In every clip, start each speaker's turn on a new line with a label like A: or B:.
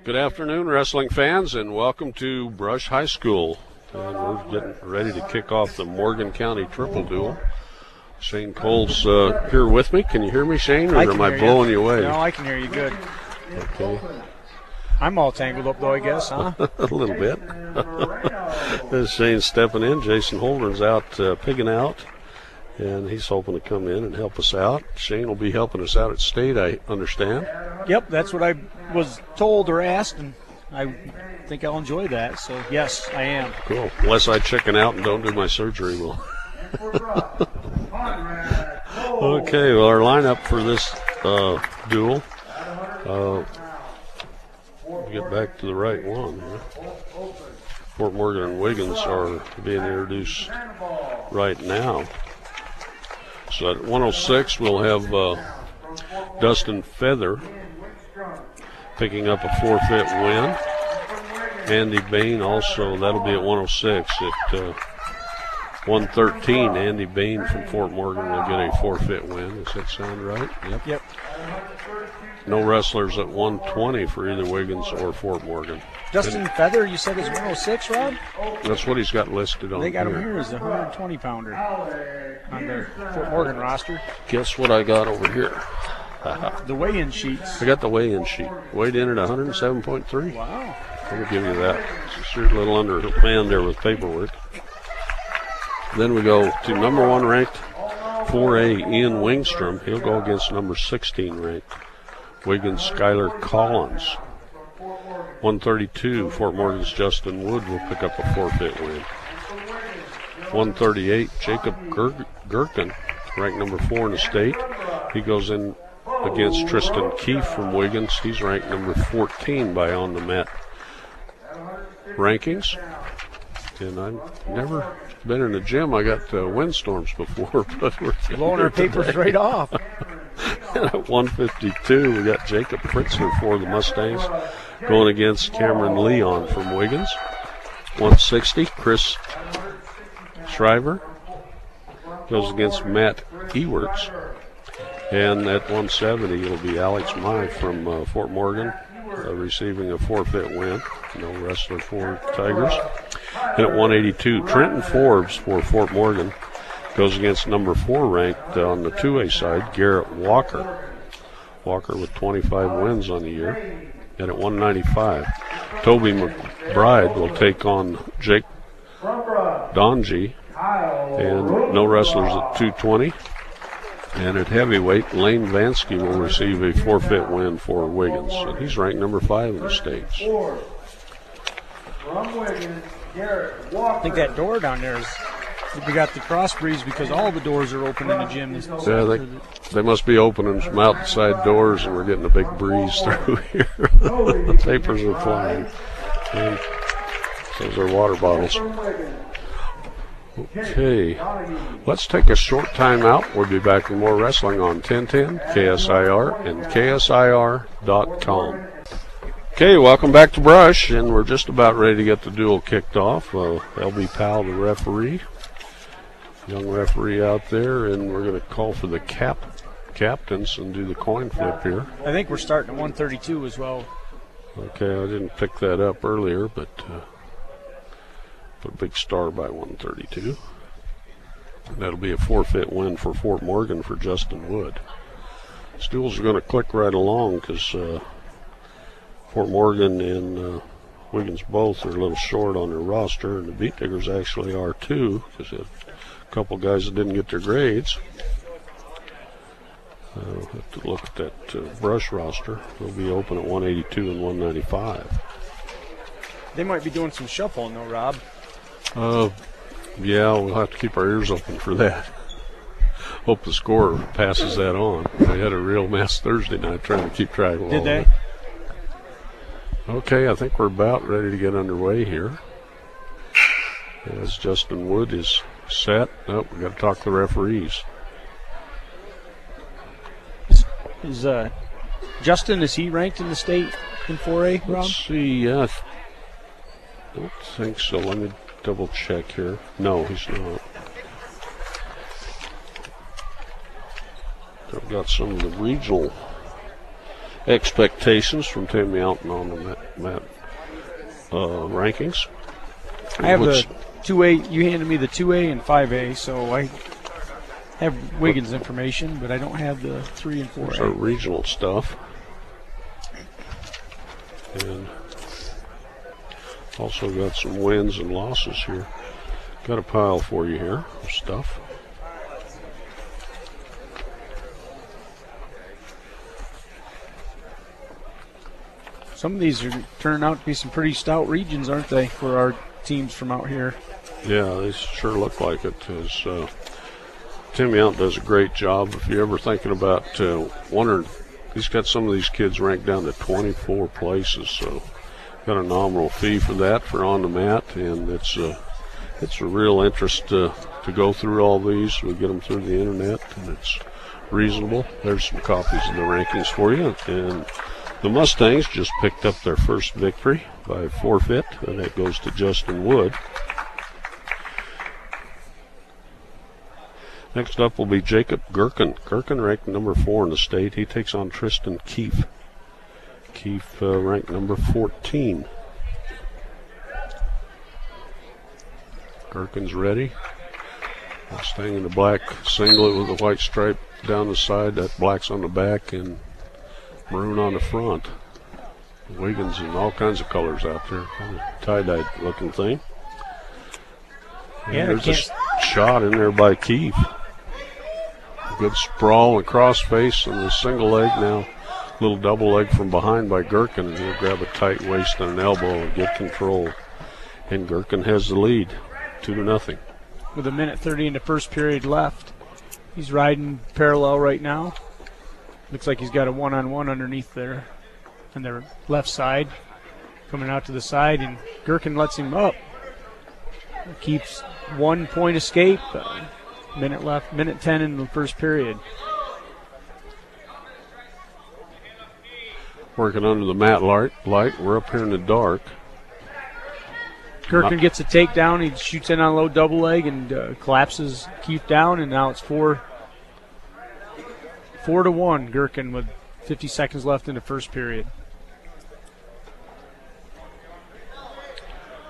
A: Good afternoon, wrestling fans, and welcome to Brush High School. And we're getting ready to kick off the Morgan County Triple Duel. Shane Cole's here with me. Can you hear me, Shane, or am I blowing you away?
B: No, I can hear you good.
A: Okay.
B: I'm all tangled up, though, I guess, huh?
A: A little bit. This is Shane stepping in. Jason Holden's out pigging out, and he's hoping to come in and help us out. Shane will be helping us out at state, I understand.
B: Yep, that's what I was told or asked, and I think I'll enjoy that. So, yes, I am.
A: Cool. Unless I chicken out and don't do my surgery, well. Okay, well, our lineup for this duel. Get back to the right one. Fort Morgan and Wiggins are being introduced right now. So at 106, we'll have Dustin Feather picking up a forfeit win. Andy Bain also, that'll be at 106. At 113, Andy Bain from Fort Morgan will get a forfeit win. Does that sound right?
B: Yep.
A: No wrestlers at 120 for either Wiggins or Fort Morgan.
B: Dustin Feather, you said is 106, Rob?
A: That's what he's got listed on
B: They got
A: here.
B: him here as a 120-pounder on the Fort Morgan roster.
A: Guess what I got over here?
B: The weigh-in sheets.
A: I got the weigh-in sheet. Weighed in at 107.3.
B: Wow.
A: I'm going to give you that. It's a little undermanned there with paperwork. Then we go to number 1 ranked 4A Ian Wingstrom. He'll go against number 16 ranked Wiggins Skylar Collins. 132, Fort Morgan's Justin Wood will pick up a forfeit win. 138, Jacob Gherkin, ranked number 4 in the state. He goes in against Tristan Keefe from Wiggins. He's ranked number 14 by On the Mat rankings. And I've never been in a gym. I got windstorms before, but we're
B: blowing our papers right off.
A: And at 152, we got Jacob Pritzker for the Mustangs going against Cameron Leon from Wiggins. 160, Chris Shriver goes against Matt Ewerts. And at 170, it'll be Alex Mai from Fort Morgan receiving a forfeit win. No wrestler for Tigers. And at 182, Trenton Forbes for Fort Morgan goes against number 4 ranked on the 2A side, Garrett Walker. Walker with 25 wins on the year. And at 195, Toby McBride will take on Jake Donji. And no wrestlers at 220. And at heavyweight, Lane Vansky will receive a forfeit win for Wiggins. And he's ranked number 5 in the States.
B: I think that door down there is, we got the cross breeze because all the doors are open in the gym.
A: Yeah, they must be opening some outside doors, and we're getting a big breeze through here. The papers are flying. And those are water bottles. Okay, let's take a short time out. We'll be back with more wrestling on 1010, KSIR, and KSIR.com. Okay, welcome back to Brush, and we're just about ready to get the duel kicked off. LB Powell, the referee, young referee out there, and we're going to call for the captains and do the coin flip here.
B: I think we're starting at 132 as well.
A: Okay, I didn't pick that up earlier, but put a big star by 132. That'll be a forfeit win for Fort Morgan for Justin Wood. These duels are going to click right along because Fort Morgan and Wiggins both are a little short on their roster, and the Beat Diggers actually are too, because a couple guys that didn't get their grades. We'll have to look at that Brush roster. They'll be open at 182 and 195.
B: They might be doing some shuffling though, Rob.
A: Yeah, we'll have to keep our ears open for that. Hope the scorer passes that on. They had a real mess Thursday night trying to keep track of all
B: Did they?
A: that. Okay, I think we're about ready to get underway here. As Justin Wood is set. Oh, we got to talk to the referees.
B: Is Justin, is he ranked in the state in 4A, Rob?
A: Let's see. I don't think so. Let me double check here. No, he's not. I've got some of the regional expectations from Tim Mountain on the mat rankings.
B: I have the 2A. You handed me the 2A and 5A, so I have Wiggins information, but I don't have the 3 and 4A.
A: There's our regional stuff. And also got some wins and losses here. Got a pile for you here of stuff.
B: Some of these are turning out to be some pretty stout regions, aren't they, for our teams from out here?
A: Yeah, they sure look like it. Tim Yount does a great job. If you're ever thinking about wondering, he's got some of these kids ranked down to 24 places, so got a nominal fee for that for on the mat, and it's a real interest to go through all these. We get them through the internet, and it's reasonable. There's some copies of the rankings for you, and the Mustangs just picked up their first victory by forfeit, and that goes to Justin Wood. Next up will be Jacob Gherkin. Gherkin ranked number 4 in the state. He takes on Tristan Keefe. Keefe ranked number 14. Gherkin's ready. Mustang in the black singlet with a white stripe down the side. That black's on the back and maroon on the front. Wiggins in all kinds of colors out there. Kind of tie-dye looking thing. And
B: yeah,
A: there's a shot in there by Keefe. Good sprawl and cross face and a single leg now. Little double leg from behind by Gherkin, and he'll grab a tight waist and an elbow and get control. And Gherkin has the lead, 2-0.
B: With 1:30 in the first period left. He's riding parallel right now. Looks like he's got a one-on-one underneath there on their left side. Coming out to the side, and Gherkin lets him up. Keeps 1 point escape. Minute left, 1:10 in the first period.
A: Working under the mat light. We're up here in the dark.
B: Gherkin gets a takedown. He shoots in on a low double leg and collapses Keefe down, and now it's 4-1 Gherkin with 50 seconds left in the first period.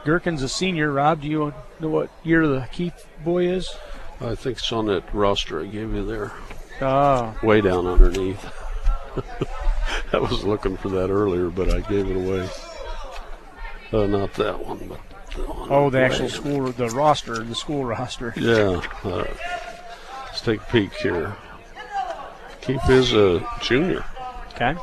B: Gherkin's a senior. Rob, do you know what year the Keefe boy is?
A: I think it's on that roster I gave you there.
B: Ah.
A: Way down underneath. I was looking for that earlier, but I gave it away. Not that one, but the one.
B: Oh, the actual school, the school roster.
A: Yeah. Let's take a peek here. Keefe is a junior.
B: Okay.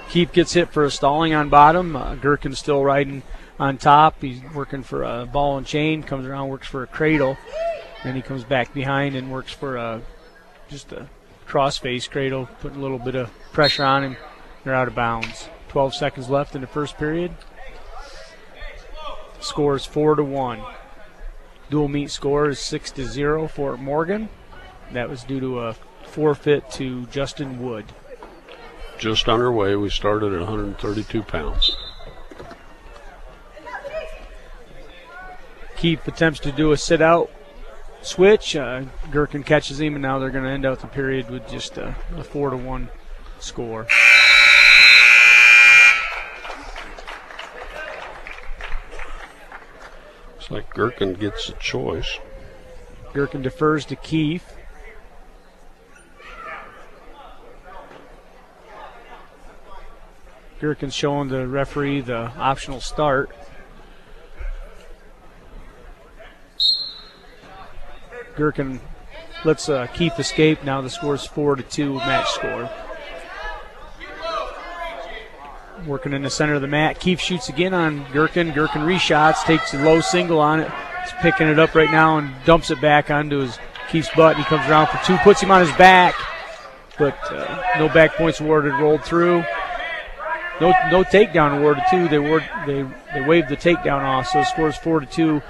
B: Keefe gets hit for a stalling on bottom. Gherkin's still riding on top. He's working for a ball and chain. Comes around, works for a cradle. Then he comes back behind and works for just a cross-face cradle, putting a little bit of pressure on him. They're out of bounds. 12 seconds left in the first period. Score is 4-1. Dual meet score is 6-0 for Morgan. That was due to a forfeit to Justin Wood.
A: Just underway. We started at 132 pounds.
B: Keefe attempts to do a sit-out switch. Gherkin catches him, and now they're going to end out the period with just a 4-1 score.
A: Looks like Gherkin gets a choice.
B: Gherkin defers to Keefe. Gherkin's showing the referee the optional start. Gherkin lets Keefe escape. Now the score is 4-2 match score. Working in the center of the mat. Keefe shoots again on Gherkin. Gherkin reshots, takes a low single on it. He's picking it up right now and dumps it back onto Keefe's butt. He comes around for 2, puts him on his back, but no back points awarded. Rolled through. No takedown awarded too. They waved the takedown off, so the score is 4-2.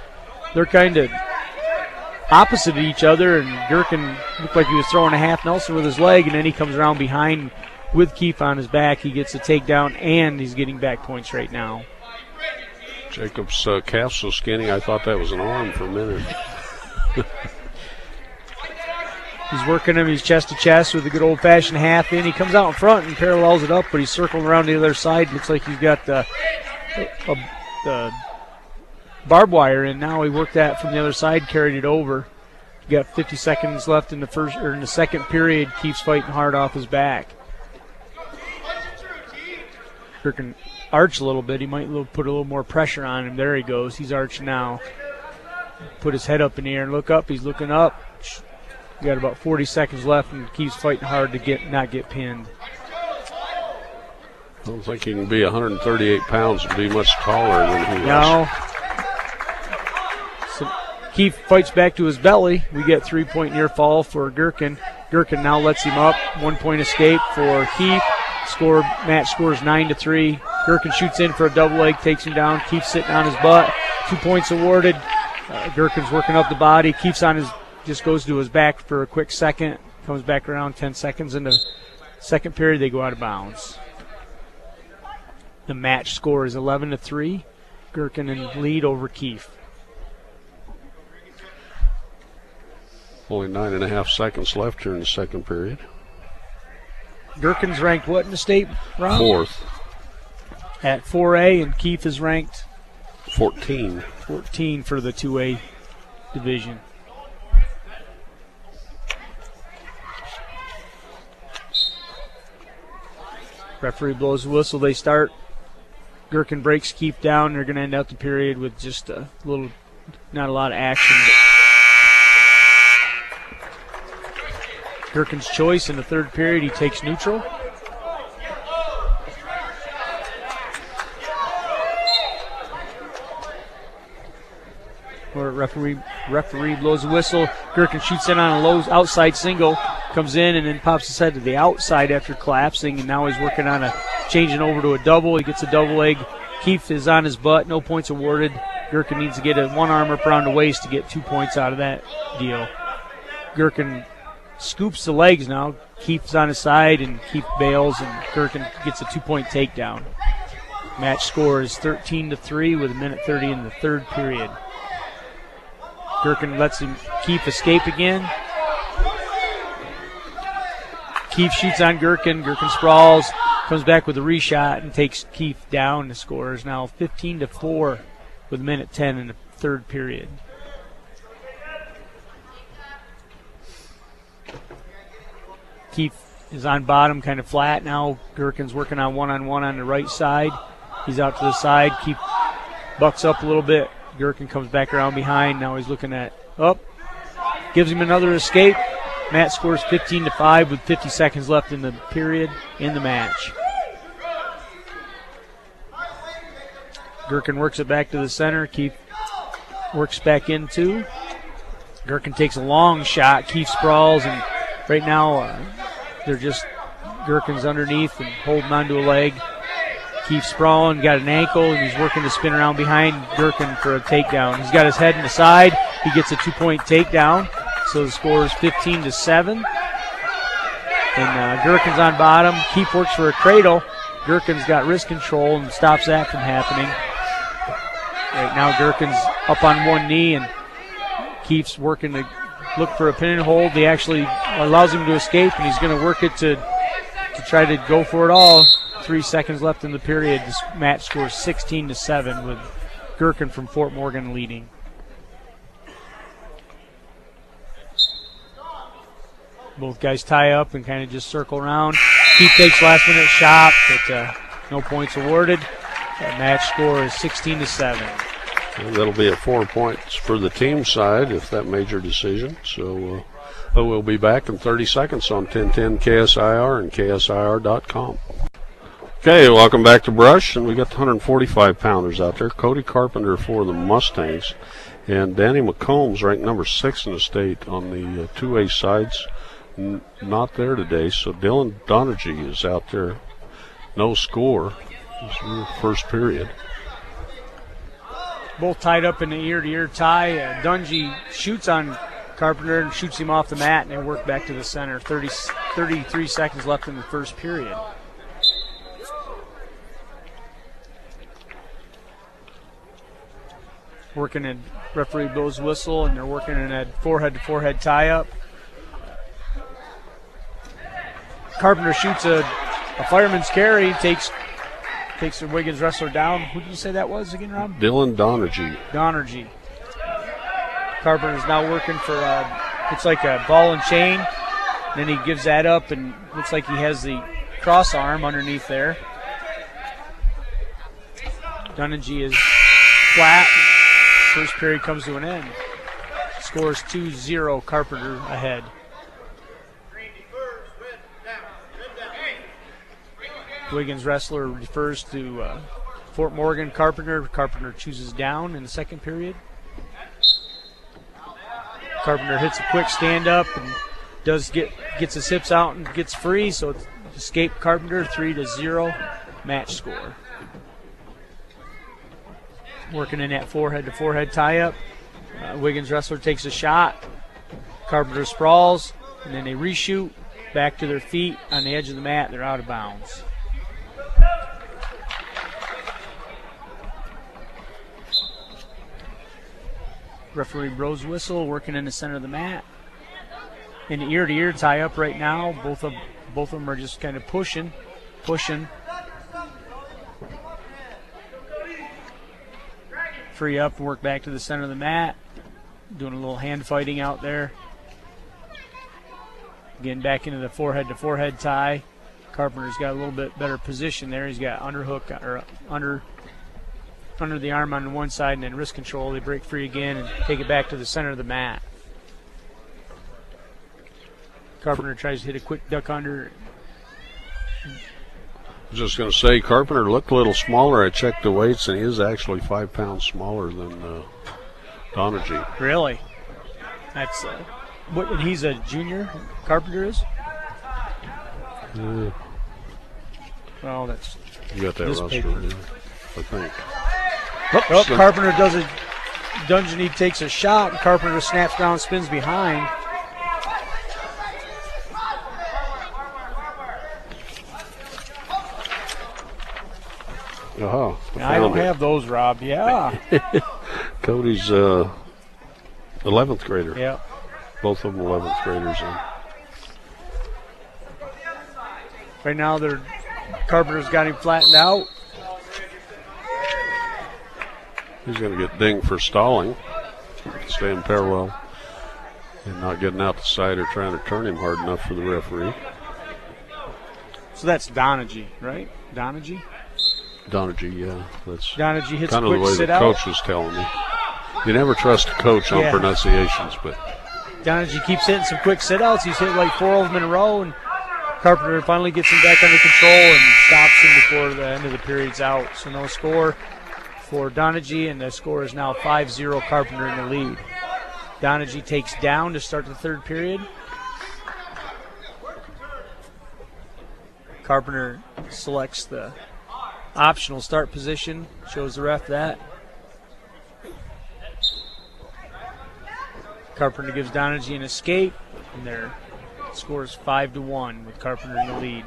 B: They're kind of opposite of each other, and Gherkin looked like he was throwing a half Nelson with his leg, and then he comes around behind with Keefe on his back. He gets a takedown, and he's getting back points right now.
A: Jacob's calf's so skinny, I thought that was an arm for a minute.
B: He's working him. He's chest to chest with a good old-fashioned half in. He comes out in front and parallels it up, but he's circling around the other side. Looks like he's got the barbed wire in now. He worked that from the other side, carried it over. You got 50 seconds left in the second period. Keeps fighting hard off his back. Gherkin arch a little bit. He might put a little more pressure on him. There he goes. He's arching now. Put his head up in the air and look up. He's looking up. You got about 40 seconds left and keeps fighting hard to not get pinned.
A: I don't think he can be 138 pounds and be much taller than he was.
B: No. So Keith fights back to his belly. We get 3-point near fall for Gherkin. Gherkin now lets him up. 1-point escape for Keith. Match scores 9-3. Gherkin shoots in for a double leg, takes him down. Keith's sitting on his butt. 2 points awarded. Gherkin's working up the body. Keith's just goes to his back for a quick second. Comes back around 10 seconds into second period. They go out of bounds. The match score is 11-3. Gherkin in lead over Keith.
A: Only 9.5 seconds left here in the second period.
B: Gherkin's ranked what in the state, Ron?
A: 4th.
B: At 4A, and Keith is ranked
A: 14.
B: 14 for the 2A division. Referee blows the whistle. They start. Gherkin breaks Keith down. They're going to end out the period with just not a lot of action. Gherkin's choice in the third period. He takes neutral. Referee blows the whistle. Gherkin shoots in on a low outside single. Comes in and then pops his head to the outside after collapsing. And now he's working on changing over to a double. He gets a double leg. Keith is on his butt. No points awarded. Gherkin needs to get one arm up around the waist to get 2 points out of that deal. Gherkin scoops the legs now. Keith's on his side and Keith bails, and Gherkin gets a 2-point takedown. Match score is 13-3 with 1:30 in the third period. Gherkin lets Keith escape again. Keith shoots on Gherkin. Gherkin sprawls, comes back with a reshot and takes Keith down. The score is now 15-4 with 1:10 in the third period. Keith is on bottom, kind of flat now. Gherkin's working on one-on-one on the right side. He's out to the side. Keith bucks up a little bit. Gherkin comes back around behind. Now he's looking at up. Gives him another escape. Match scores 15-5 with 50 seconds left in the period in the match. Gherkin works it back to the center. Keith works back in too. Gherkin takes a long shot. Keith sprawls, and right now Gherkin's underneath and holding onto a leg. Keith sprawling, got an ankle, and he's working to spin around behind Gherkin for a takedown. He's got his head in the side. He gets a 2-point takedown. So the score is 15-7. And Gherkin's on bottom. Keith works for a cradle. Gherkin's got wrist control and stops that from happening. Right now Gherkin's up on one knee, and Keith's working to look for a pin and hold. He actually allows him to escape, and he's going to work it to try to go for it all. 3 seconds left in the period. This match scores 16-7 with Gherkin from Fort Morgan leading. Both guys tie up and kind of just circle around. Keith takes last-minute shot, but no points awarded. The match score is 16-7.
A: And that'll be at 4 points for the team side if that major decision. So we'll be back in 30 seconds on 1010 KSIR and KSIR.com. Okay, welcome back to Brush, and we got the 145-pounders out there. Cody Carpenter for the Mustangs, and Danny McCombs ranked number 6 in the state on the 2A sides. Not there today, so Dylan Donergy is out there. No score. This is first period.
B: Both tied up in the ear-to-ear tie. Dungy shoots on Carpenter and shoots him off the mat, and they work back to the center. 33 seconds left in the first period. Working in referee blows whistle, and they're working in a forehead-to-forehead tie-up. Carpenter shoots a fireman's carry, takes the Wiggins wrestler down. Who did you say that was again, Rob?
A: Dylan Donergy.
B: Carpenter's now working for, it's like a ball and chain. Then he gives that up and looks like he has the cross arm underneath there. Donergy is flat. First period comes to an end. Scores 2-0, Carpenter ahead. Wiggins wrestler refers to Fort Morgan Carpenter. Carpenter chooses down in the second period. Carpenter hits a quick stand up and gets his hips out and gets free, so it's escape Carpenter, 3-0 match score. Working in that forehead-to-forehead tie-up. Wiggins wrestler takes a shot. Carpenter sprawls, and then they reshoot back to their feet on the edge of the mat. They're out of bounds. Referee blows whistle, working in the center of the mat. In the ear-to-ear tie-up right now. Both of them are just kind of pushing. Free up, work back to the center of the mat. Doing a little hand fighting out there. Getting back into the forehead-to-forehead tie. Carpenter's got a little bit better position there. He's got underhook or under the arm on one side and then wrist control. They break free again and take it back to the center of the mat. Carpenter tries to hit a quick duck under.
A: I was just going to say, Carpenter looked a little smaller. I checked the weights, and he is actually 5 pounds smaller than Donergy.
B: Really? That's and he's a junior. Carpenter is.
A: Yeah.
B: Well, that's.
A: You got that roster, yeah, I think.
B: Carpenter does a dungeon. He takes a shot, and Carpenter snaps down, spins behind. I don't have those, Rob. Yeah.
A: Cody's 11th grader.
B: Yeah.
A: Both of them 11th graders.
B: Right now, Carpenter's got him flattened out.
A: He's going to get dinged for stalling, staying parallel, and not getting out the side or trying to turn him hard enough for the referee.
B: So that's Donergy, right? Donergy,
A: yeah. That's
B: Donergy hits
A: kind
B: a
A: of the
B: quick
A: way
B: sit
A: the
B: out.
A: coach was telling me. You never trust a coach on pronunciations, but
B: Donergy keeps hitting some quick sit outs. He's hit like 4 of them in a row, and Carpenter finally gets him back under control and stops him before the end of the period's out. So no score for Donergy, and the score is now 5-0, Carpenter in the lead. Donergy takes down to start the third period. Carpenter selects the optional start position, shows the ref that. Carpenter gives Donergy an escape, and their score is 5-1 with Carpenter in the lead.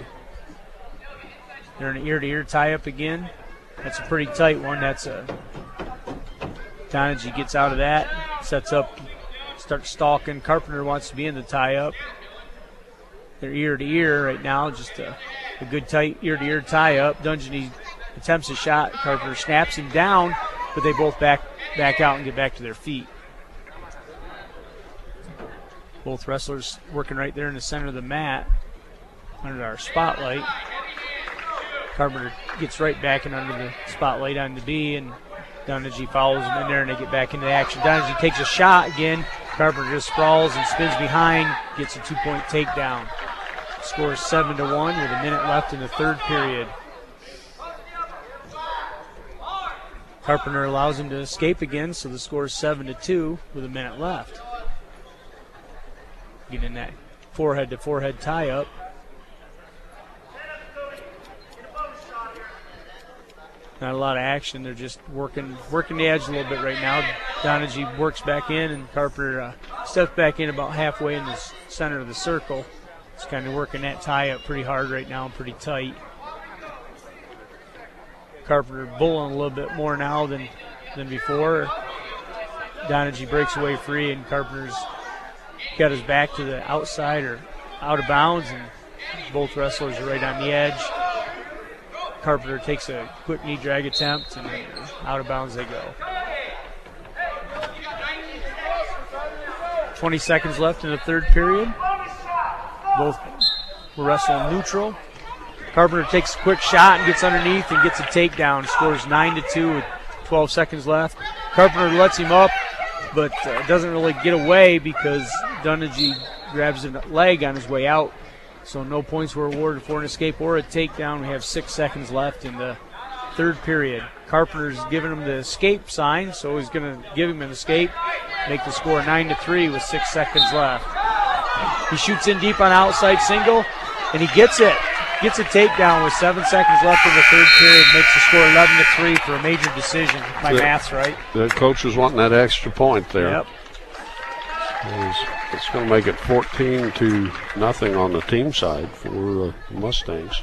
B: They're in an ear-to-ear tie-up again. That's a pretty tight one. Donergy gets out of that, sets up, starts stalking. Carpenter wants to be in the tie-up. They're ear-to-ear right now, just a good tight ear-to-ear tie-up. Donergy attempts a shot. Carpenter snaps him down, but they both back out and get back to their feet. Both wrestlers working right there in the center of the mat under our spotlight. Carpenter gets right back in under the spotlight on the B, and Donergy follows him in there, and they get back into action. Donergy takes a shot again. Carpenter just sprawls and spins behind, gets a 2-point takedown. Score is 7-1 with a minute left in the third period. Carpenter allows him to escape again, so the score is 7-2 with a minute left. Getting that forehead-to-forehead tie-up. Not a lot of action. They're just working the edge a little bit right now. Donergy works back in, and Carpenter steps back in about halfway in the center of the circle. He's kind of working that tie-up pretty hard right now and pretty tight. Carpenter bulling a little bit more now than before. Donergy breaks away free, and Carpenter's got his back to the outside or out of bounds, and Both wrestlers are right on the edge. Carpenter takes a quick knee drag attempt, and then out of bounds they go. 20 seconds left in the third period. Both were wrestling neutral. Carpenter takes a quick shot and gets underneath and gets a takedown. Scores 9-2 with 12 seconds left. Carpenter lets him up, but doesn't really get away because Dungy grabs a leg on his way out. So no points were awarded for an escape or a takedown. We have 6 seconds left in the third period. Carpenter's giving him the escape sign, so he's going to give him an escape, make the score 9-3 with 6 seconds left. He shoots in deep on outside single, and he gets it. Gets a takedown with 7 seconds left in the third period, makes the score 11-3 for a major decision. My math's right.
A: The coach was wanting that extra point there.
B: Yep.
A: It's going to make it 14-0 on the team side for the Mustangs.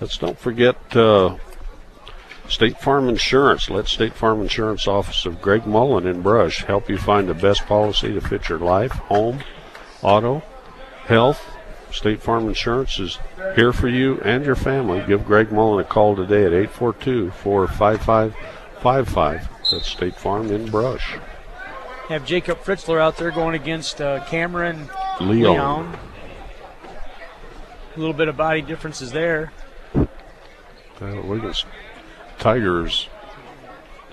A: Let's don't forget State Farm Insurance. Let State Farm Insurance Office of Greg Mullen in Brush help you find the best policy to fit your life, home, auto, health. State Farm Insurance is here for you and your family. Give Greg Mullen a call today at 842-455-5555. That's State Farm in Brush.
B: Have Jacob Fritzler out there going against Cameron
A: Leon.
B: A little bit of body differences there.
A: Wiggins Tigers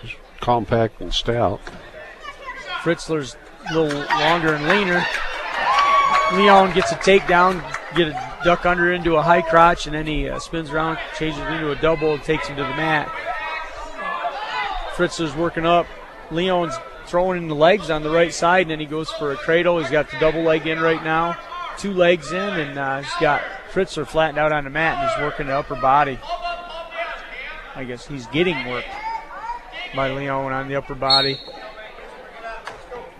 A: just compact and stout.
B: Fritzler's a little longer and leaner. Leon gets a takedown, get a duck under into a high crotch, and then he spins around, changes it into a double, and takes him to the mat. Fritzler's working up. Leon's throwing in the legs on the right side, and then he goes for a cradle. He's got the double leg in right now. 2 legs in, and he's got Fritzler flattened out on the mat, and he's working the upper body. I guess he's getting worked by Leon on the upper body.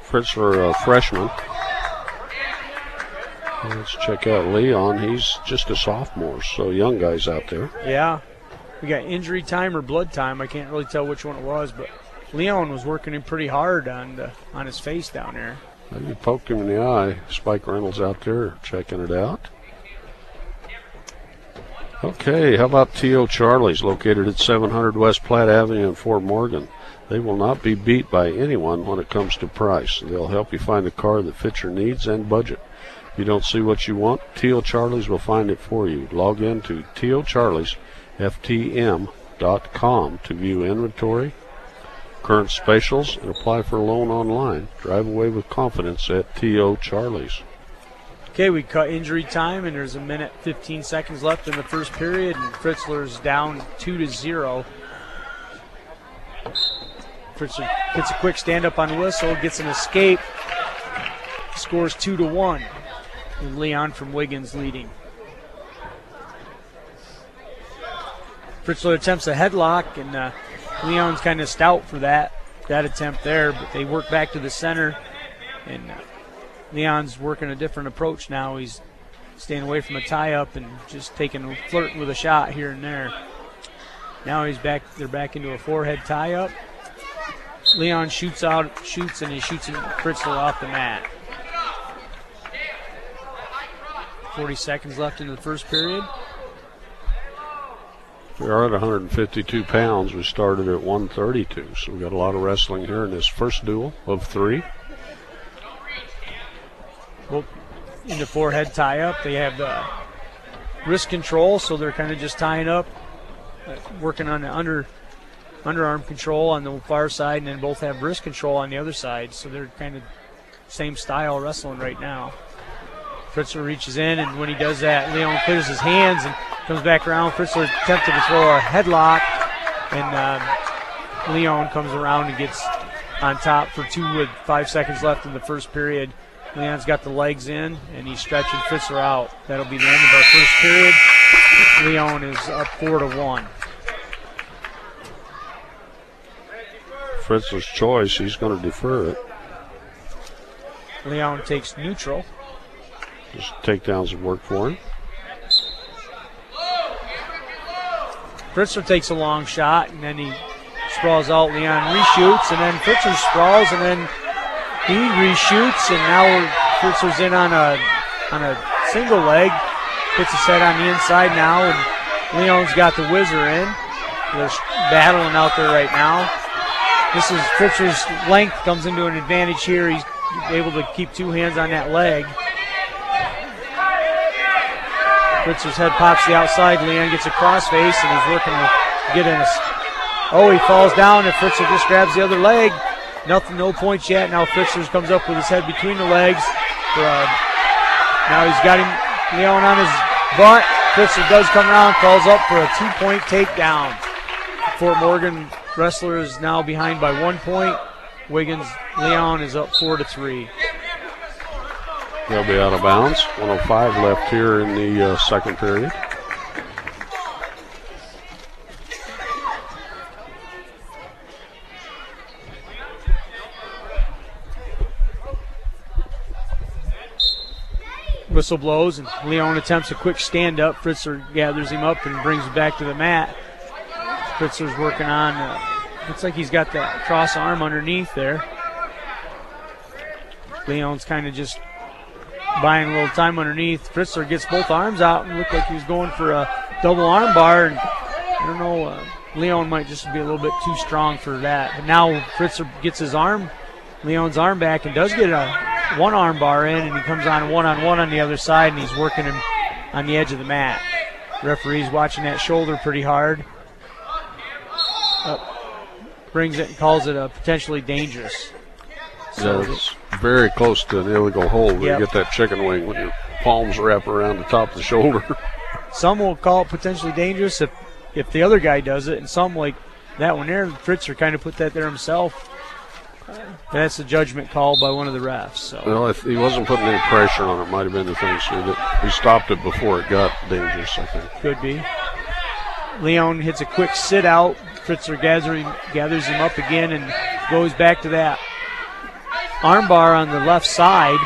A: Fritzler, a freshman. Let's check out Leon. He's just a sophomore, so young guys out there.
B: Yeah. We got injury time or blood time. I can't really tell which one it was, but Leon was working him pretty hard on his face down there.
A: Maybe poked him in the eye. Spike Reynolds out there checking it out. Okay, how about T.O. Charlie's, located at 700 West Platte Avenue in Fort Morgan. They will not be beat by anyone when it comes to price. They'll help you find a car that fits your needs and budget. If you don't see what you want, T.O. Charlie's will find it for you. Log in to T.O. Charlie's, FTM.com to view inventory, current specials, and apply for a loan online. Drive away with confidence at T.O. Charlie's.
B: Okay, we cut injury time, and there's 1:15 seconds left in the first period, and Fritzler's down 2-0. Fritzler gets a quick stand-up on whistle, gets an escape, scores 2-1, with Leon from Wiggins leading. Fritzler attempts a headlock, and Leon's kind of stout for that attempt there, but they work back to the center, and Leon's working a different approach now. He's staying away from a tie-up and just flirting with a shot here and there. Now they're back into a forehead tie-up. Leon shoots, and he shoots Fritzler off the mat. 40 seconds left in the first period.
A: We are at 152 pounds. We started at 132, so we got a lot of wrestling here in this first duel of 3.
B: Well, in the forehead tie-up, they have the wrist control, so they're kind of just tying up, working on the underarm control on the far side, and then both have wrist control on the other side, so they're kind of same style wrestling right now. Fritzler reaches in, and when he does that, Leon clears his hands and comes back around. Fritzler attempted to throw a headlock, and Leon comes around and gets on top for 2 with 5 seconds left in the first period. Leon's got the legs in, and he's stretching Fritzler out. That'll be the end of our first period. Leon is up 4-1.
A: Fritzler's choice, he's going to defer it.
B: Leon takes neutral.
A: Just takedowns have worked for him.
B: Fritzler takes a long shot, and then he sprawls out. Leon reshoots, and then Fritzler sprawls, and then he reshoots, and now Fritzler's in on a single leg. Hits his head on the inside now, and Leon's got the whizzer in. They're battling out there right now. This is Fritzer's length comes into an advantage here. He's able to keep two hands on that leg. Fritzer's head pops to the outside. Leon gets a crossface, and he's working to get in. Oh, he falls down, and Fritzer just grabs the other leg. Nothing, no points yet. Now Fritzer comes up with his head between the legs. Now he's got him, Leon on his butt. Fritzer does come around, calls up for a 2-point takedown. Fort Morgan wrestler is now behind by 1 point. Wiggins, Leon is up 4-3.
A: They'll be out of bounds. 1:05 left here in the second period.
B: Whistle blows, and Leon attempts a quick stand-up. Fritzer gathers him up and brings him back to the mat. Fritzer's working on, looks like he's got that cross arm underneath there. Leon's kind of just buying a little time underneath. Fritzer gets both arms out and looked like he was going for a double arm bar. And I don't know, Leon might just be a little bit too strong for that. But now Fritzer gets his arm, Leon's arm back, and does get a one arm bar in, and he comes on one-on-one on the other side, and he's working him on the edge of the mat. Referee's watching that shoulder pretty hard. Brings it and calls it potentially dangerous.
A: So it's very close to an illegal hold. Yep. You get that chicken wing when your palms wrap around the top of the shoulder.
B: Some will call it potentially dangerous if the other guy does it, and some like that one there, Fritzer kind of put that there himself. That's a judgment call by one of the refs. So.
A: Well, if he wasn't putting any pressure on it, might have been the thing. So that he stopped it before it got dangerous, I think.
B: Could be. Leon hits a quick sit out. Fritzer gathers him up again and goes back to that armbar on the left side.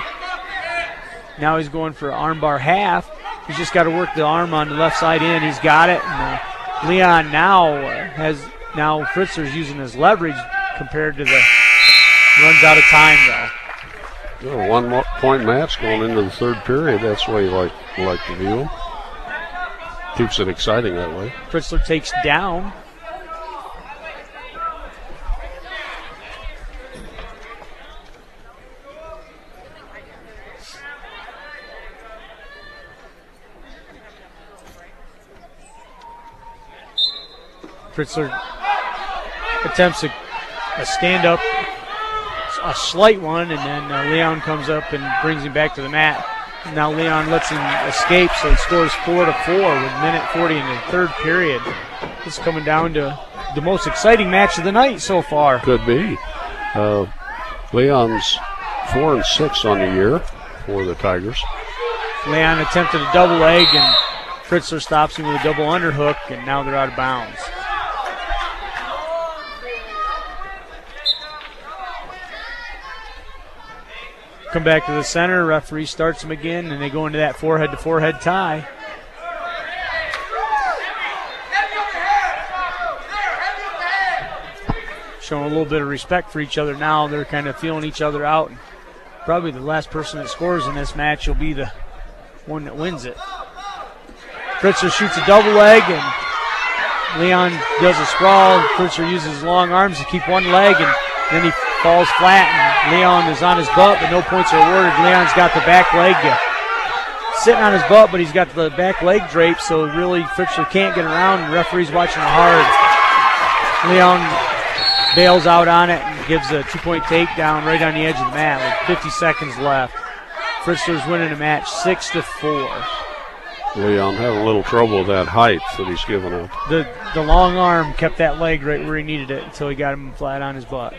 B: Now he's going for armbar half. He's just got to work the arm on the left side in. He's got it. And, Leon now Fritzer's using his leverage compared to the runs out of time though.
A: Yeah, 1 point match going into the third period. That's the way you like to view them. Keeps it exciting that way.
B: Fritzler takes down. Fritzler attempts a stand-up, a slight one, and then Leon comes up and brings him back to the mat. Now Leon lets him escape, so he scores 4-4 with minute 40 in the third period. This is coming down to the most exciting match of the night so far.
A: Could be. Leon's 4-6 on the year for the Tigers.
B: Leon attempted a double leg, and Fritzler stops him with a double underhook, and now they're out of bounds. Come back to the center. Referee starts them again, and they go into that forehead-to-forehead tie. Showing a little bit of respect for each other now. They're kind of feeling each other out. And probably the last person that scores in this match will be the one that wins it. Fritzer shoots a double leg, and Leon does a sprawl. Fritzer uses his long arms to keep one leg, and then he falls flat, and Leon is on his butt, but no points are awarded. Leon's got the back leg sitting on his butt, but he's got the back leg draped, so really Fritzler can't get around, and the referee's watching hard. Leon bails out on it and gives a 2-point takedown right on the edge of the mat with 50 seconds left. Fritzler's winning the match 6-4.
A: Leon having a little trouble with that height that he's given up.
B: The long arm kept that leg right where he needed it until he got him flat on his butt.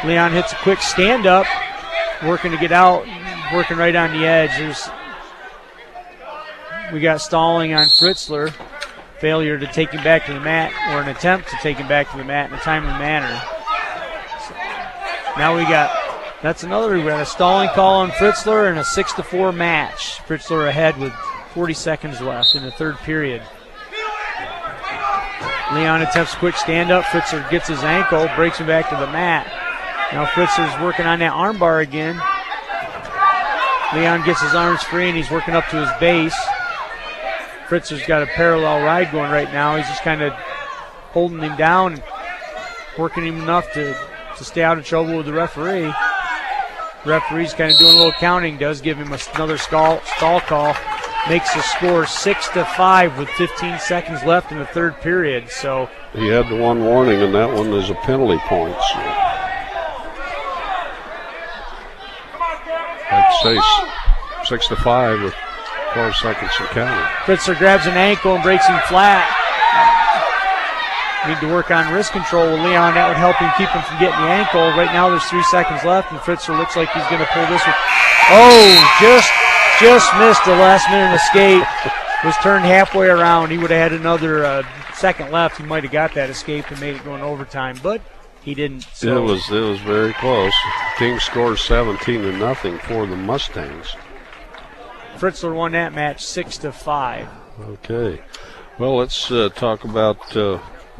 B: Leon hits a quick stand-up, working to get out, working right on the edge. We got stalling on Fritzler, failure to take him back to the mat, or an attempt to take him back to the mat in a timely manner. So now we got a stalling call on Fritzler and a 6-4 match. Fritzler ahead with 40 seconds left in the third period. Leon attempts a quick stand-up. Fritzler gets his ankle, breaks him back to the mat. Now Fritzler's working on that armbar again. Leon gets his arms free, and he's working up to his base. Fritzer's got a parallel ride going right now. He's just kind of holding him down and working him enough to stay out of trouble with the referee. Referee's kind of doing a little counting, does give him another stall call. Makes the score 6-5 with 15 seconds left in the third period. So
A: he had the one warning, and that one is a penalty point. So. Like I say, 6-5 with 12 seconds to count.
B: Fritzer grabs an ankle and breaks him flat. Need to work on wrist control with Leon. That would help him keep him from getting the ankle. Right now there's 3 seconds left, and Fritzer looks like he's going to pull this one. Oh, just missed the last minute escape. Was turned halfway around. He would have had another second left. He might have got that escape and made it go in overtime, but he didn't. So.
A: It was very close. Team scores 17-0 for the Mustangs.
B: Fritzler won that match 6-5.
A: Okay. Well, let's talk about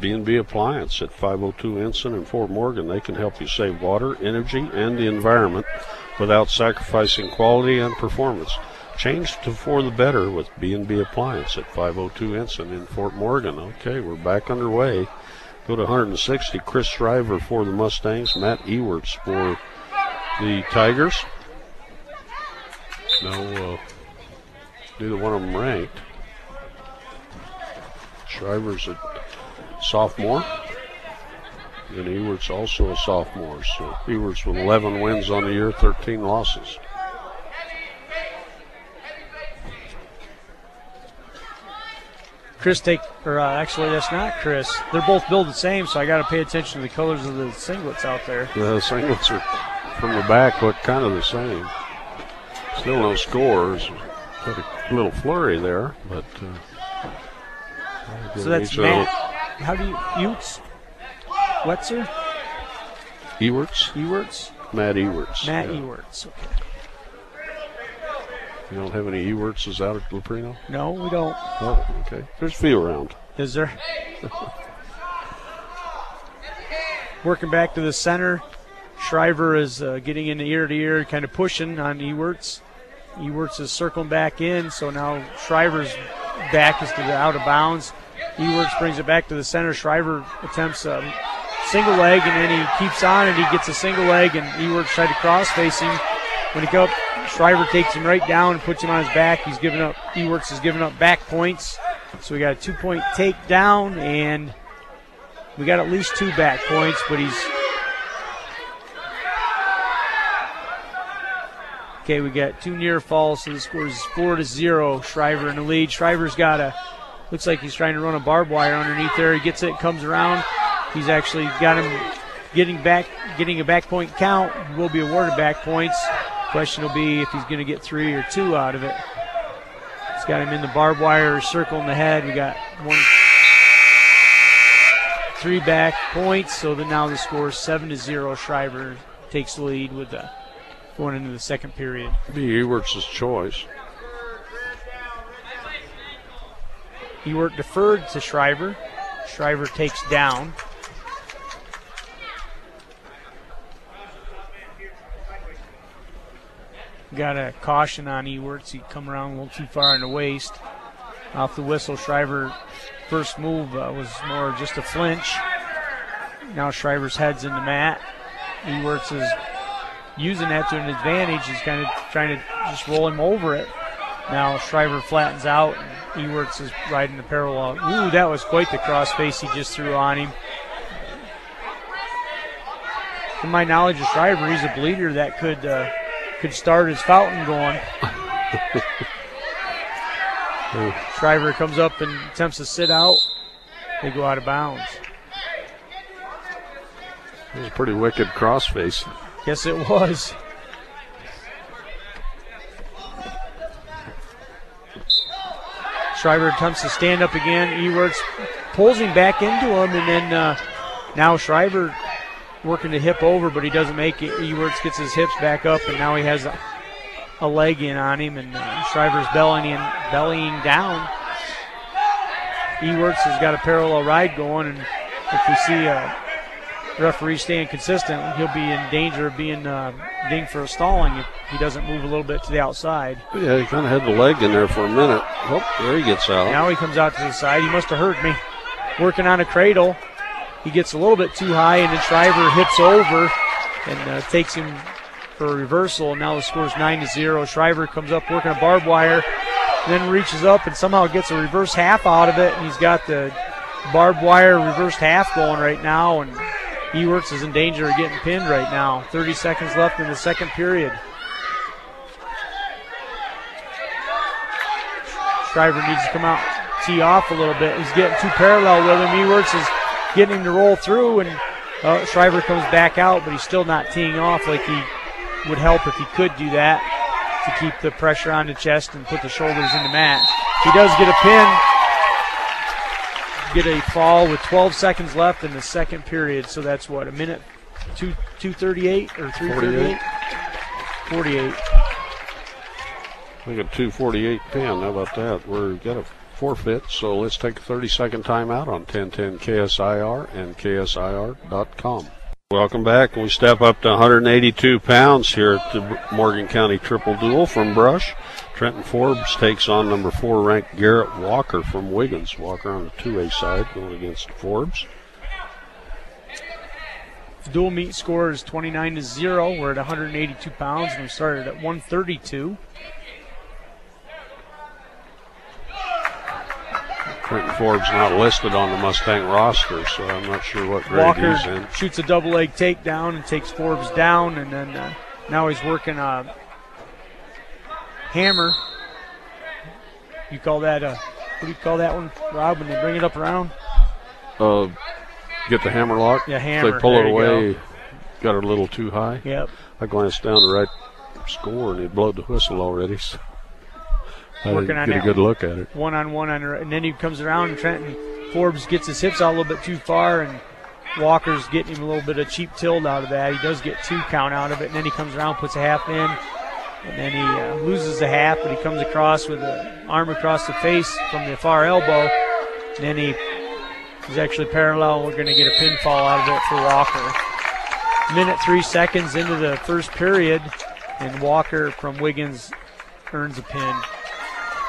A: B&B Appliance at 502 Ensign in Fort Morgan. They can help you save water, energy, and the environment without sacrificing quality and performance. Change for the better with B&B Appliance at 502 Ensign in Fort Morgan. Okay, we're back underway. Go to 160. Chris Shriver for the Mustangs. Matt Ewerts for the Tigers. No, neither one of them ranked. Shriver's a sophomore, and Ewerts also a sophomore. So Ewerts with 11 wins on the year, 13 losses.
B: Chris actually that's not Chris. They're both billed the same, so I got to pay attention to the colors of the singlets out there.
A: The singlets are from the back look kind of the same. Still no scores. Got a little flurry there, but.
B: So that's Matt. How do you Utes? Wetzer?
A: Ewerts.
B: Ewerts.
A: Matt Ewerts.
B: Matt Ewerts. Okay.
A: You don't have any Ewerts out at Luprino?
B: No, we don't.
A: Oh, okay. There's a few around.
B: Is there? Working back to the center. Shriver is getting into ear-to-ear, kind of pushing on Ewerts. Ewerts is circling back in, so now Shriver's back is to the out of bounds. Ewerts brings it back to the center. Shriver attempts a single leg, and then he keeps on, and he gets a single leg, and Ewerts tried to cross-face him. When he goes up, Shriver takes him right down and puts him on his back. Ewerts is giving up back points. So we got a 2-point takedown, and we got at least 2 back points, but he's... Okay, we got 2 near falls, so the score is 4-0. Shriver in the lead. Shriver's got looks like he's trying to run a barbed wire underneath there. He gets it, comes around. He's actually got him getting a back point count. He will be awarded back points. Question will be if he's going to get 3 or 2 out of it. He's got him in the barbed wire circle in the head. We got 3 back points, so now the score is 7-0. Shriver takes the lead with going into the second period.
A: Be Ewerts' choice.
B: Ewert deferred to Shriver. Shriver takes down. Got a caution on Ewerts. He come around a little too far in the waist. Off the whistle, Shriver first move was more just a flinch. Now Shriver's head's in the mat. Ewerts is using that to an advantage. He's kind of trying to just roll him over it. Now Shriver flattens out, and Ewerts is riding the parallel. Ooh, that was quite the crossface he just threw on him. From my knowledge of Shriver, he's a bleeder that could start his fountain going. Shriver comes up and attempts to sit out. They go out of bounds.
A: It was a pretty wicked crossface.
B: Yes, it was. Shriver attempts to stand up again. Ewerts pulls him back into him, and then now Shriver working the hip over, but he doesn't make it. Ewerts gets his hips back up, and now he has a leg in on him, and Shriver's bellying down. Ewerts has got a parallel ride going, and if we see referee staying consistent, he'll be in danger of being dinged for a stalling if he doesn't move a little bit to the outside.
A: Yeah, he kind of had the leg in there for a minute. Oh, there he gets out.
B: Now he comes out to the side. He must have heard me. Working on a cradle. He gets a little bit too high, and then Shriver hips over and takes him for a reversal. And now the score's 9-0. Shriver comes up working a barbed wire, then reaches up and somehow gets a reverse half out of it. And he's got the barbed wire reversed half going right now, and Ewerts is in danger of getting pinned right now. 30 seconds left in the second period. Shriver needs to come out, tee off a little bit. He's getting too parallel with him. Ewerts is getting him to roll through, and Shriver comes back out, but he's still not teeing off like he would help if he could do that to keep the pressure on the chest and put the shoulders in the mat. He does get a pin. Get a fall with 12 seconds left in the second period. So that's what, a minute, 2:38 or 3:38? 48.
A: We got 2:48 pin. How about that? We've got a forfeit, so let's take a 30-second timeout on 1010 KSIR and KSIR.com. Welcome back. We step up to 182 pounds here at the Morgan County Triple Duel from Brush. Trenton Forbes takes on number 4 ranked Garrett Walker from Wiggins. Walker on the 2A side going against Forbes.
B: The dual meet score is 29-0. We're at 182 pounds and we started at 132.
A: Trenton Forbes not listed on the Mustang roster, so I'm not sure what grade
B: Walker
A: he's in.
B: Shoots a double leg takedown and takes Forbes down, and then now he's working a hammer. You call that what do you call that one, Rob, when they bring it up around?
A: Get the hammer lock.
B: Yeah, hammer.
A: They pull
B: there
A: it away.
B: Go.
A: Got it a little too high.
B: Yep.
A: I glanced down to right score, and he'd blowed the whistle already. So I
B: Working
A: didn't
B: on
A: get a
B: that
A: good look at it.
B: One-on-one, and then he comes around, and Trenton Forbes gets his hips out a little bit too far, and Walker's getting him a little bit of cheap tilt out of that. He does get 2 count out of it, and then he comes around, puts a half in, and then he loses the half, but he comes across with an arm across the face from the far elbow. And then he's actually parallel. We're going to get a pinfall out of it for Walker. Minute 3 seconds into the first period, and Walker from Wiggins earns a pin.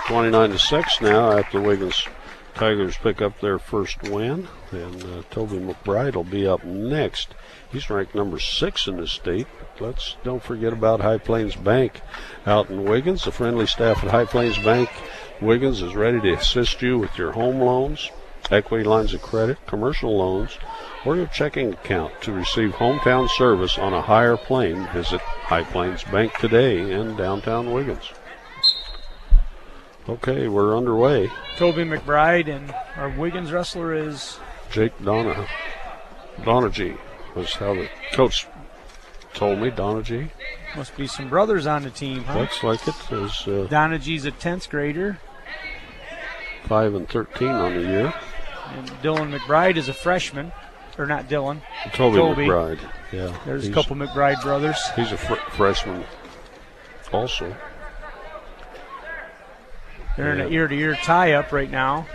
A: 29-6 now after Wiggins Tigers pick up their first win. And Toby McBride will be up next. He's ranked number 6 in the state. Let's don't forget about High Plains Bank out in Wiggins. The friendly staff at High Plains Bank Wiggins is ready to assist you with your home loans, equity lines of credit, commercial loans, or your checking account. To receive hometown service on a higher plane, visit High Plains Bank today in downtown Wiggins. Okay, we're underway.
B: Toby McBride, and our Wiggins wrestler is
A: Jake Donaghy was how the coach told me. Donaghy.
B: Must be some brothers on the team, huh?
A: Looks like it. There's
B: Donaghy's a 10th grader.
A: 5 and 13 on the year.
B: And Dylan McBride is a freshman. Or not Dylan.
A: Toby. McBride. Yeah.
B: There's a couple McBride brothers.
A: He's a freshman also.
B: They're in an ear-to-ear tie-up right now.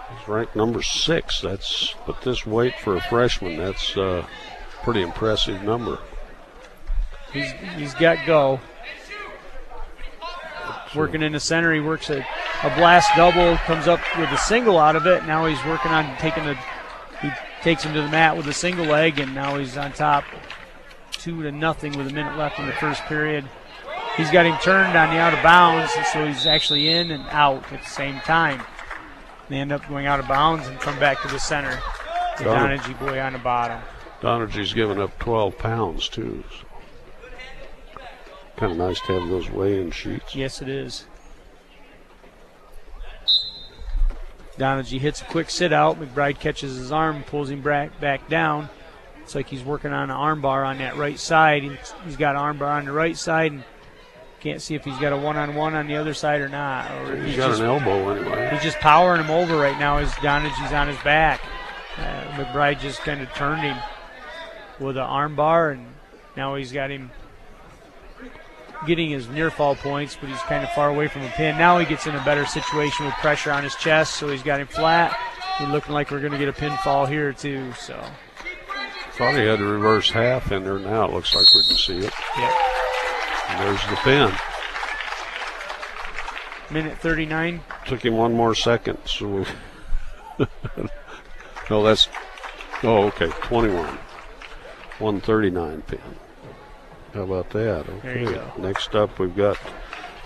A: He's ranked number 6. But this weight for a freshman, that's a pretty impressive number.
B: He's got go. Working in the center, he works a blast double, comes up with a single out of it. Now he's working on he takes him to the mat with a single leg, and now he's on top 2-0 with a minute left in the first period. He's got him turned on the out of bounds, so he's actually in and out at the same time. They end up going out of bounds and come back to the center. The Donaghy boy on the bottom.
A: Donaghy's given up 12 pounds, too. So. Kind of nice to have those weigh-in sheets.
B: Yes, it is. Donaghy hits a quick sit-out. McBride catches his arm and pulls him back down. It's like he's working on an arm bar on that right side. He's got an arm bar on the right side, and can't see if he's got a one-on-one on the other side or not. Or
A: he's got an elbow anyway.
B: He's just powering him over right now as Donaghy's on his back. McBride just kind of turned him with an arm bar, and now he's got him getting his near fall points, but he's kind of far away from the pin. Now he gets in a better situation with pressure on his chest, so he's got him flat. We're looking like we're going to get a pinfall here too. So
A: thought he had the reverse half in there. Now it looks like we can see it.
B: Yep.
A: And there's the pin.
B: Minute 39.
A: Took him one more second. So no, that's, oh, okay, 21. 139 pin. How about that? Okay.
B: There you go.
A: Next up, we've got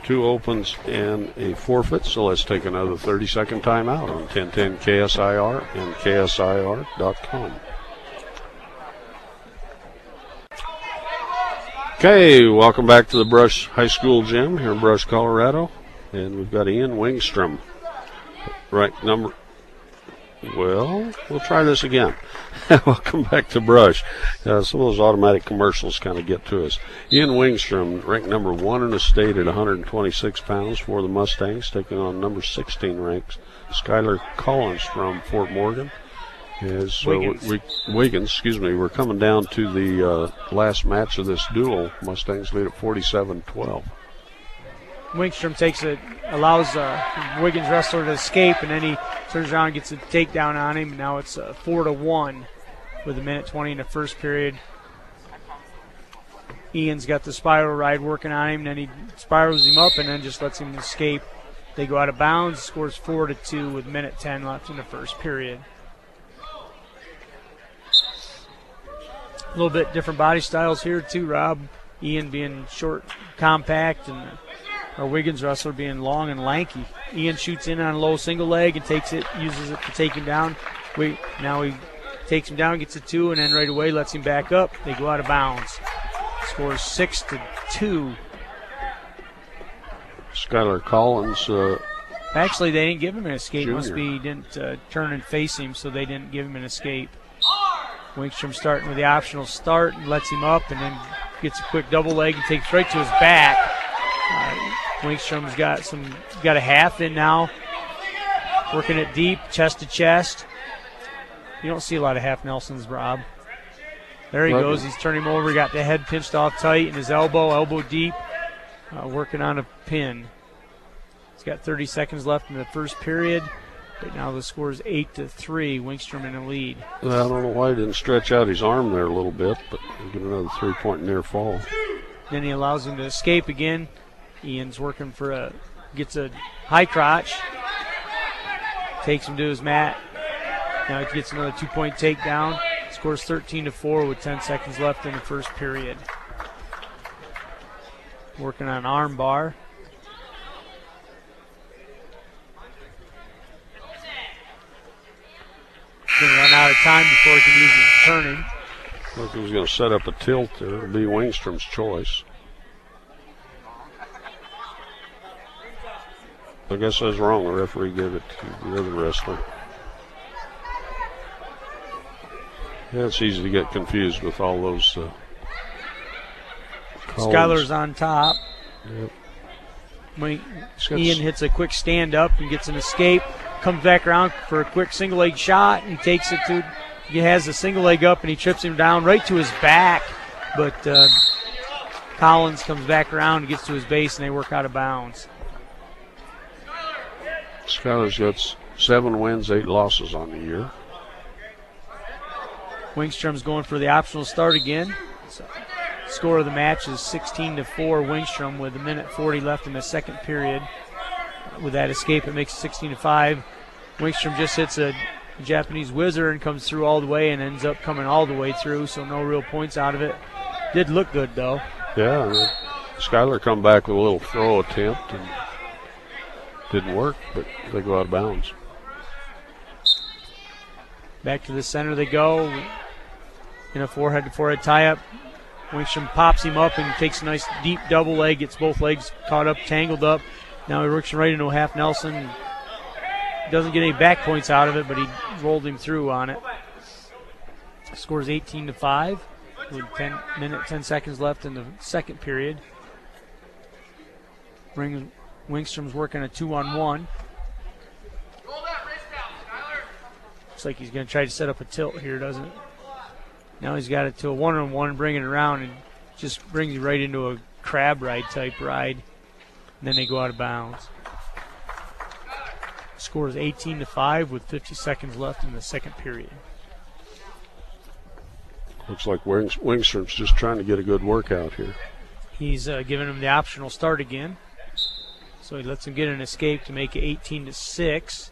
A: 2 opens and a forfeit. So let's take another 30-second timeout on 1010 KSIR and KSIR.com. Okay, welcome back to the Brush High School Gym here in Brush, Colorado. And we've got Ian Wingstrom, ranked number. Well, we'll try this again. Welcome back to Brush. Some of those automatic commercials kind of get to us. Ian Wingstrom, ranked number 1 in the state at 126 pounds for the Mustangs, taking on number 16 ranked Skylar Collins from Fort Morgan. Wiggins, excuse me. We're coming down to the last match of this duel. Mustangs lead at 47-12.
B: Wingstrom allows Wiggins wrestler to escape, and then he turns around and gets a takedown on him. Now it's 4-1 with 1:20 in the first period. Ian's got the spiral ride working on him, and then he spirals him up and then just lets him escape. They go out of bounds, scores 4-2 with 1:10 left in the first period. A little bit different body styles here too, Rob. Ian being short, compact, and our Wiggins wrestler being long and lanky. Ian shoots in on a low single leg and uses it to take him down. Now he takes him down, gets a 2, and then right away lets him back up. They go out of bounds. Scores 6-2.
A: Skylar Collins.
B: Actually, they didn't give him an escape.
A: Junior.
B: Must be he didn't turn and face him, so they didn't give him an escape. Wingstrom starting with the optional start and lets him up, and then gets a quick double leg and takes right to his back. Wingstrom's got a half in now, working it deep, chest to chest. You don't see a lot of half Nelsons, Rob. There he goes. He's turning him over. He got the head pinched off tight, and his elbow deep, working on a pin. He's got 30 seconds left in the first period. Right now the score is 8-3. Wingstrom in the lead.
A: I don't know why he didn't stretch out his arm there a little bit, but he'll get another 3-point near fall.
B: Then he allows him to escape again. Ian's working gets a high crotch, takes him to his mat. Now he gets another 2-point takedown. Scores 13-4 with 10 seconds left in the first period. Working on arm bar. Going to run out of time before he can use his turning.
A: Look, he was going to set up a tilt there. It'll be Wingstrom's choice. I guess I was wrong. The referee gave it to the other wrestler. Yeah, it's easy to get confused with all those
B: Skylar's on top.
A: Yep.
B: Ian hits a quick stand up and gets an escape. Comes back around for a quick single leg shot. He takes it to, he has the single leg up and he trips him down right to his back. But Collins comes back around and gets to his base, and they work out of bounds.
A: Skylar's got 7 wins, 8 losses on the year.
B: Wingstrom's going for the optional start again. So, score of the match is 16-4 Wingstrom with 1:40 left in the second period. With that escape, it makes it 16-5. Wingstrom just hits a Japanese whizzer and comes through all the way and ends up coming all the way through, so no real points out of it. Did look good, though.
A: Yeah, Skylar come back with a little throw attempt and didn't work, but they go out of bounds.
B: Back to the center they go in a forehead-to-forehead tie-up. Wingstrom pops him up and takes a nice deep double leg, gets both legs caught up, tangled up. Now he works him right into a half Nelson. Doesn't get any back points out of it, but he rolled him through on it. Scores 18-5 with 10 seconds left in the second period. Wingstrom's working a 2-on-1. Looks like he's going to try to set up a tilt here, doesn't it? Now he's got it to a 1-on-1, bringing it around, and just brings you right into a crab ride type ride. And then they go out of bounds. Score is 18-5 with 50 seconds left in the second period.
A: Looks like Wingstrom's just trying to get a good workout here.
B: He's giving him the optional start again. So he lets him get an escape to make it 18-6.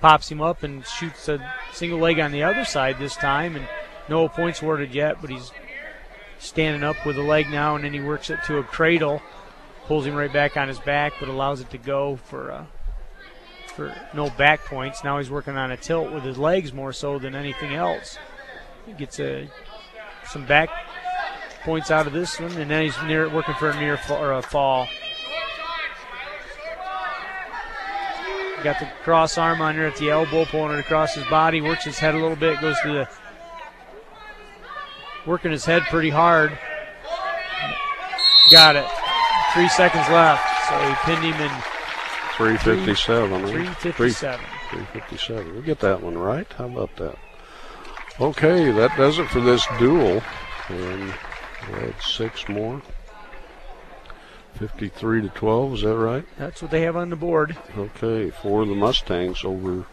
B: Pops him up and shoots a single leg on the other side this time, and no points awarded yet, but he's standing up with the leg now, and then he works it to a cradle, pulls him right back on his back, but allows it to go for no back points. Now he's working on a tilt with his legs more so than anything else. He gets some back points out of this one, and then he's working for a near fall. Got the cross arm on there at the elbow, pulling it across his body, works his head a little bit, goes to the working his head pretty hard. Got it. 3 seconds left, so he pinned him in
A: 3:57.
B: 3:57.
A: 3:57. We'll get that one right. How about that? Okay, that does it for this duel. And we'll add 6 more. 53-12, is that right?
B: That's what they have on the board.
A: Okay, for the Mustangs over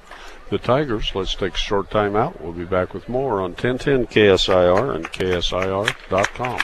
A: the Tigers. Let's take a short time out. We'll be back with more on 1010 KSIR and KSIR.com.